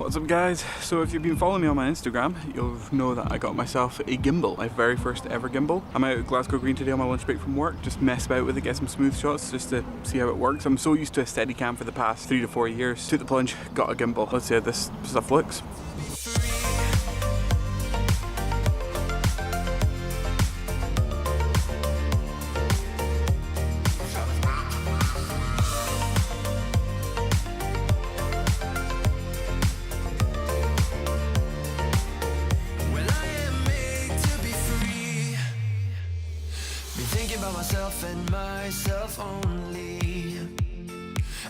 What's up guys? So if you've been following me on my Instagram, you'll know that I got myself a gimbal, my very first ever gimbal. I'm out at Glasgow Green today on my lunch break from work, just mess about with it, get some smooth shots just to see how it works. I'm so used to a Steadicam for the past 3 to 4 years. Took the plunge, got a gimbal. Let's see how this stuff looks. Myself and myself only.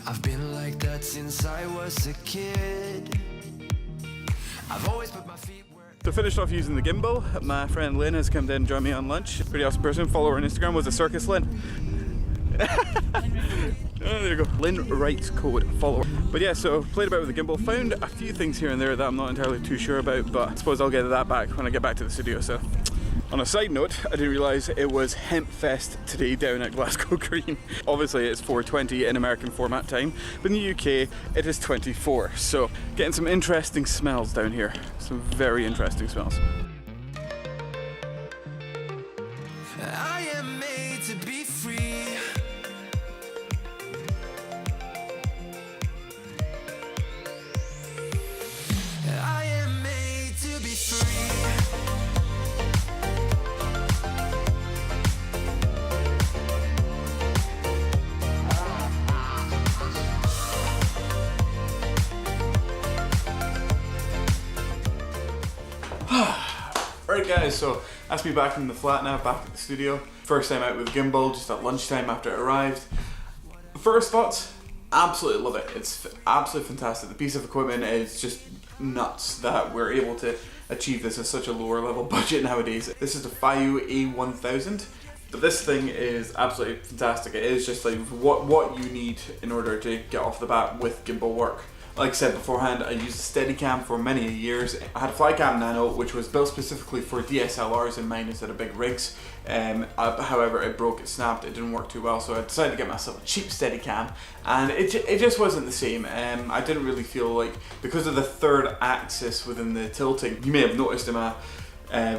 I've been like that since I was a kid. I've always put my feet where... So finished off using the gimbal. My friend Lynn has come down and joined me on lunch. Pretty awesome person. Follow her on Instagram. Was a Circus Lynn. Oh, there you go. Lynn writes code. Follow her. But yeah, so played about with the gimbal. Found a few things here and there that I'm not entirely too sure about, but I suppose I'll get that back when I get back to the studio. So. On a side note, I didn't realise it was Hemp Fest today down at Glasgow Green. Obviously it's 4:20 in American format time, but in the UK it is 24. So getting some interesting smells down here. Some very interesting smells. I am made to be free. I am made to be free. Alright guys, so that's me back in the flat now, back at the studio. First time out with gimbal, just at lunchtime after it arrived. First thoughts, absolutely love it. It's absolutely fantastic. The piece of equipment is just nuts that we're able to achieve this at such a lower level budget nowadays. This is the Feiyu A1000. But this thing is absolutely fantastic. It is just like what you need in order to get off the bat with gimbal work. Like I said beforehand, I used a Steadicam for many years. I had a Flycam Nano, which was built specifically for DSLRs in mind instead of big rigs. However, it broke, it snapped, it didn't work too well, so I decided to get myself a cheap Steadicam, and it just wasn't the same. I didn't really feel like, because of the third axis within the tilting, you may have noticed in my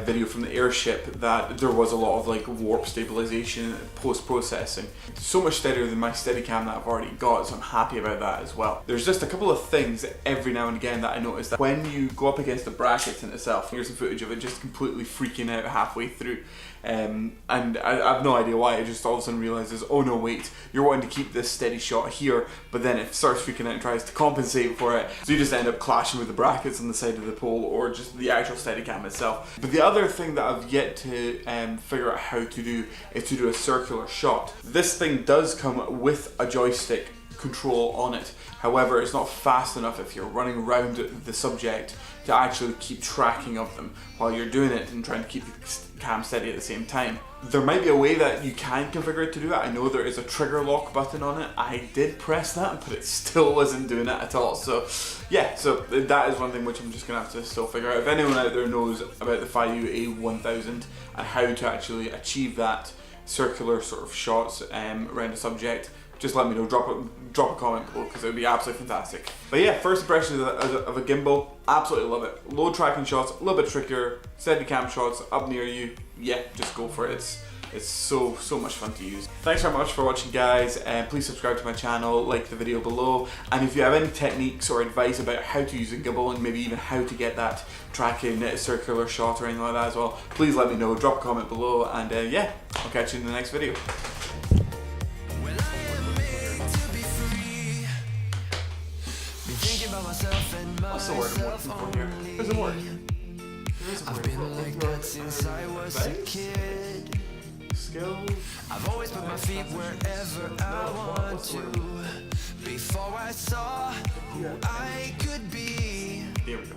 video from the airship that there was a lot of like warp stabilization post-processing. So much steadier than my Steadicam that I've already got, so I'm happy about that as well. There's just a couple of things every now and again that I notice that when you go up against the brackets in itself, here's some footage of it just completely freaking out halfway through. And I have no idea why. It just all of a sudden realizes, oh no wait, you're wanting to keep this steady shot here, but then it starts freaking out and tries to compensate for it, so you just end up clashing with the brackets on the side of the pole or just the actual Steadicam itself. But the other thing that I've yet to figure out how to do is to do a circular shot. This thing does come with a joystick control on it. However, it's not fast enough if you're running around the subject to actually keep tracking of them while you're doing it and trying to keep the cam steady at the same time. There might be a way that you can configure it to do that. I know there is a trigger lock button on it. I did press that, but it still wasn't doing it at all. So yeah, so that is one thing which I'm just gonna have to still figure out. If anyone out there knows about the Feiyu A1000 and how to actually achieve that circular sort of shots around a subject, just let me know, drop a comment below, because it would be absolutely fantastic. But yeah, first impressions of a gimbal, absolutely love it. Low tracking shots, a little bit trickier, Steadicam shots up near you, yeah, just go for it. It's so much fun to use. Thanks very much for watching guys, and please subscribe to my channel, like the video below, and if you have any techniques or advice about how to use a gimbal and maybe even how to get that tracking circular shot or anything like that as well, please let me know, drop a comment below, and yeah, I'll catch you in the next video. What's the word I'm looking for here? There's a word. I've been like that since I was a kid. Skills. I've always put my feet wherever I want to. Before I saw who I could be. There we go.